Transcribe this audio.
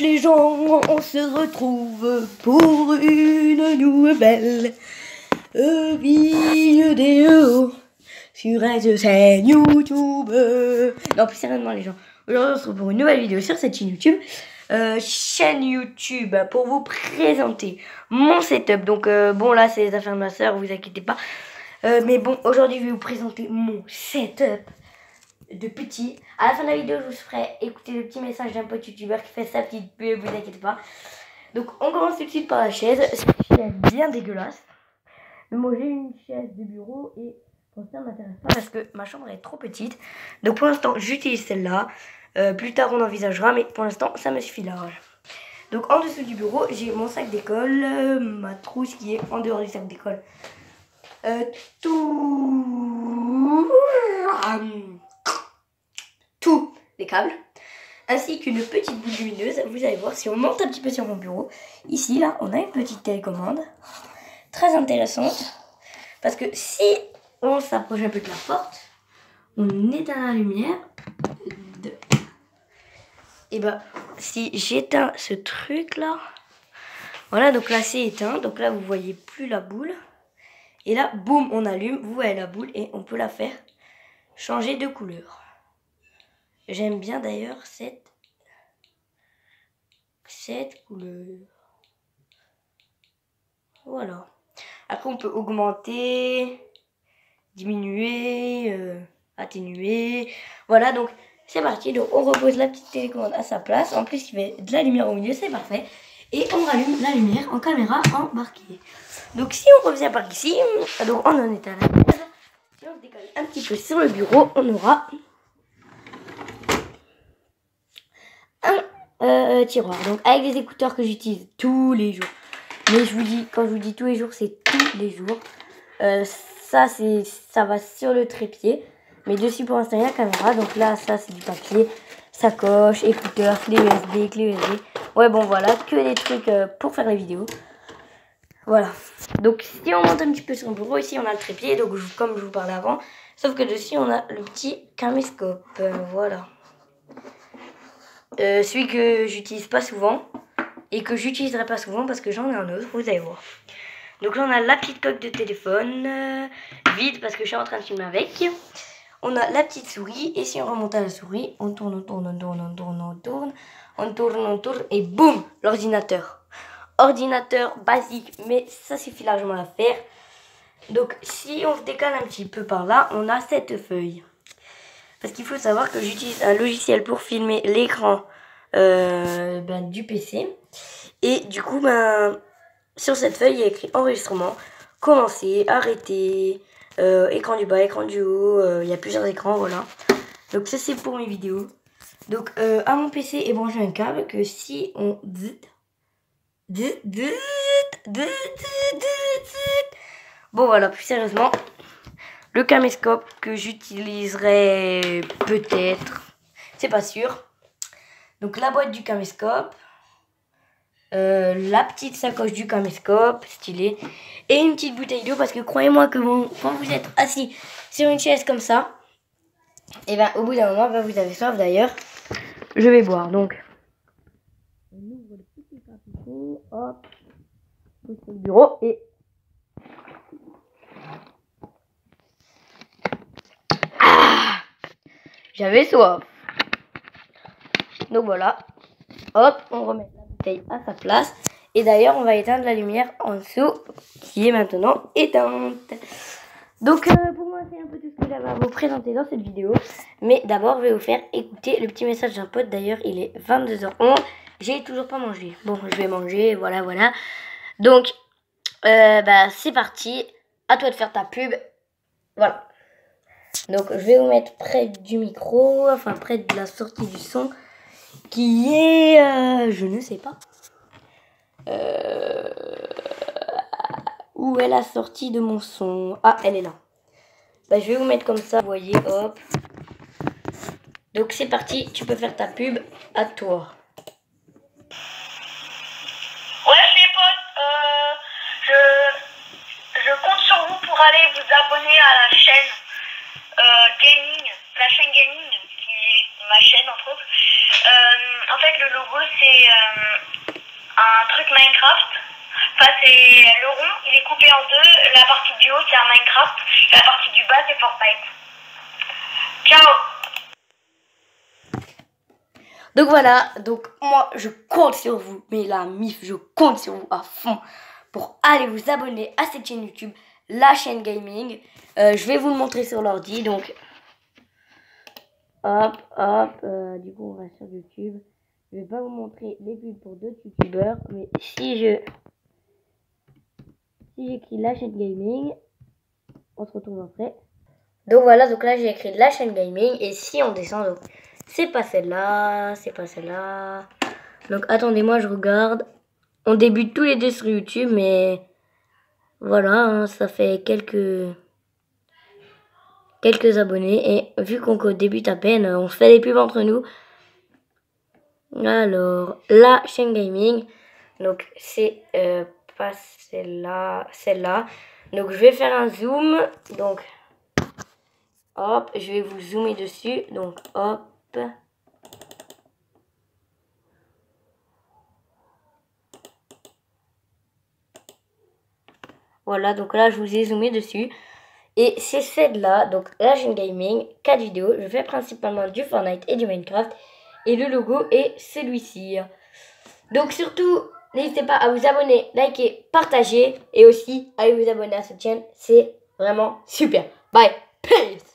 wesh les gens, on se retrouve pour une nouvelle vidéo sur une chaîne YouTube. Non, plus sérieusement les gens, aujourd'hui on se retrouve pour une nouvelle vidéo sur cette chaîne YouTube, pour vous présenter mon setup. Donc bon, là c'est les affaires de ma soeur, vous inquiétez pas. Mais bon, aujourd'hui je vais vous présenter mon setup de petit. À la fin de la vidéo, je vous ferai écouter le petit message d'un pote youtubeur qui fait sa petite pub, vous inquiétez pas. Donc on commence tout de suite par la chaise. C'est une chaise bien dégueulasse. Mais moi j'ai une chaise de bureau et pour ça m'intéresse pas parce que ma chambre est trop petite. Donc pour l'instant j'utilise celle-là. Plus tard on envisagera, mais pour l'instant ça me suffit large. Donc en dessous du bureau j'ai mon sac d'école, ma trousse qui est en dehors du sac d'école. Tous les câbles, ainsi qu'une petite boule lumineuse. Vous allez voir, si on monte un petit peu sur mon bureau, ici là on a une petite télécommande très intéressante, parce que si on s'approche un peu de la porte, on éteint la lumière et bah si j'éteins ce truc là, voilà, donc là c'est éteint, donc là vous voyez plus la boule, et là boum on allume, vous voyez la boule et on peut la faire changer de couleur. J'aime bien d'ailleurs cette couleur. Voilà. Après on peut augmenter, diminuer, atténuer. Voilà, donc c'est parti. Donc on repose la petite télécommande à sa place. En plus il y avait de la lumière au milieu, c'est parfait. Et on rallume la lumière en caméra embarquée. Donc si on revient par ici, donc on en est à la base. Si on se décale un petit peu sur le bureau, on aura un tiroir, donc avec des écouteurs que j'utilise tous les jours. Mais je vous dis, quand je vous dis tous les jours, c'est tous les jours. Ça va sur le trépied, mais dessus pour l'instant il y a la caméra. Donc là ça c'est du papier, sacoche, écouteurs, clé USB. Ouais bon voilà, que des trucs pour faire les vidéos. Voilà, donc si on monte un petit peu sur le bureau, ici on a le trépied, donc comme je vous parlais avant, sauf que dessus on a le petit caméscope. Voilà. Celui que j'utilise pas souvent et que j'utiliserai pas souvent parce que j'en ai un autre, vous allez voir. Donc là on a la petite coque de téléphone vide parce que je suis en train de filmer avec. On a la petite souris et si on remonte à la souris, on tourne et boum, l'ordinateur. Ordinateur basique, mais ça suffit largement à faire. Donc si on se décale un petit peu par là, on a cette feuille. Parce qu'il faut savoir que j'utilise un logiciel pour filmer l'écran du PC. Et du coup, sur cette feuille, il y a écrit enregistrement, commencer, arrêter, écran du bas, écran du haut. Il y a plusieurs écrans, voilà. Donc ça, c'est pour mes vidéos. Donc à mon PC est branché un câble que si on... Bon, voilà, plus sérieusement... Le caméscope que j'utiliserai peut-être, c'est pas sûr. Donc la boîte du caméscope, la petite sacoche du caméscope, stylée, et une petite bouteille d'eau parce que croyez-moi que quand vous êtes assis sur une chaise comme ça, et ben au bout d'un moment, vous avez soif d'ailleurs. Je vais boire donc. On ouvre le petit capot, hop, sur le bureau et j'avais soif. Donc voilà. Hop, on remet la bouteille à sa place. Et d'ailleurs, on va éteindre la lumière en dessous, qui est maintenant éteinte. Donc pour moi, c'est un peu tout ce que j'avais à vous présenter dans cette vidéo. Mais d'abord, je vais vous faire écouter le petit message d'un pote. D'ailleurs, il est 22h11. J'ai toujours pas mangé. Bon, je vais manger, voilà. Donc, c'est parti. À toi de faire ta pub. Voilà. Donc je vais vous mettre près du micro, enfin près de la sortie du son, qui est, je ne sais pas, où est la sortie de mon son? Ah, elle est là. Je vais vous mettre comme ça, vous voyez, hop. Donc c'est parti, tu peux faire ta pub, à toi. Ouais les potes, je compte sur vous pour aller vous abonner à la chaîne gaming, qui est ma chaîne entre autres. En fait le logo c'est le rond, il est coupé en deux. La partie du haut, c'est un Minecraft. Et la partie du bas, c'est Fortnite. Ciao! Donc voilà, donc moi je compte sur vous, mais la MIF, je compte sur vous à fond pour aller vous abonner à cette chaîne YouTube, la chaîne gaming. Je vais vous le montrer sur l'ordi, donc hop, du coup on va sur YouTube. Je vais pas vous montrer les pubs pour d'autres youtubeurs, mais si j'écris la chaîne gaming, on se retrouve après. Donc voilà, donc là j'ai écrit la chaîne gaming, et si on descend, donc c'est pas celle-là, c'est pas celle-là. Donc attendez-moi, je regarde. On débute tous les deux sur YouTube, mais voilà, hein, ça fait quelques abonnés. Et vu qu'on débute à peine, on fait des pubs entre nous. Alors, la chaîne gaming, donc c'est pas celle-là, celle-là. Donc je vais faire un zoom. Donc, hop, je vais vous zoomer dessus. Donc, hop. Voilà, donc là, je vous ai zoomé dessus. Et c'est celle-là, donc la chaîne gaming, 4 vidéos. Je fais principalement du Fortnite et du Minecraft. Et le logo est celui-ci. Donc surtout, n'hésitez pas à vous abonner, liker, partager. Et aussi, allez vous abonner à cette chaîne. C'est vraiment super. Bye. Peace.